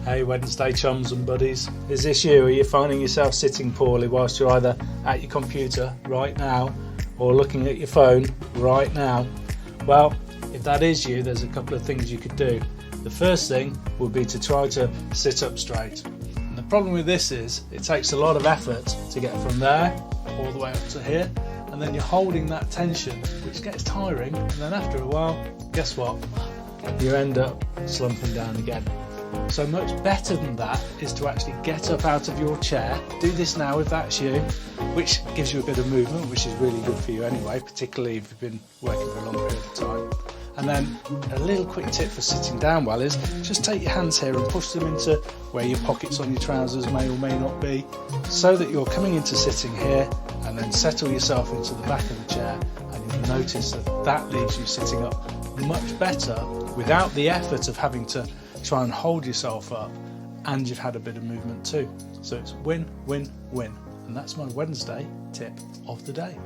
Hey Wednesday chums and buddies, is this you? Are you finding yourself sitting poorly whilst you're either at your computer right now or looking at your phone right now? Well, if that is you, there's a couple of things you could do. The first thing would be to try to sit up straight. And the problem with this is it takes a lot of effort to get from there all the way up to here, and then you're holding that tension, which gets tiring, and then after a while, guess what? You end up slumping down again. So much better than that is to actually get up out of your chair. Do this now if that's you, which gives you a bit of movement, which is really good for you anyway, particularly if you've been working for a long period of time. And then a little quick tip for sitting down well is just take your hands here and push them into where your pockets on your trousers may or may not be, so that you're coming into sitting here, and then settle yourself into the back of the chair, and you'll notice that that leaves you sitting up much better without the effort of having to try and hold yourself up, and you've had a bit of movement too. So it's win, win, win. And that's my Wednesday tip of the day.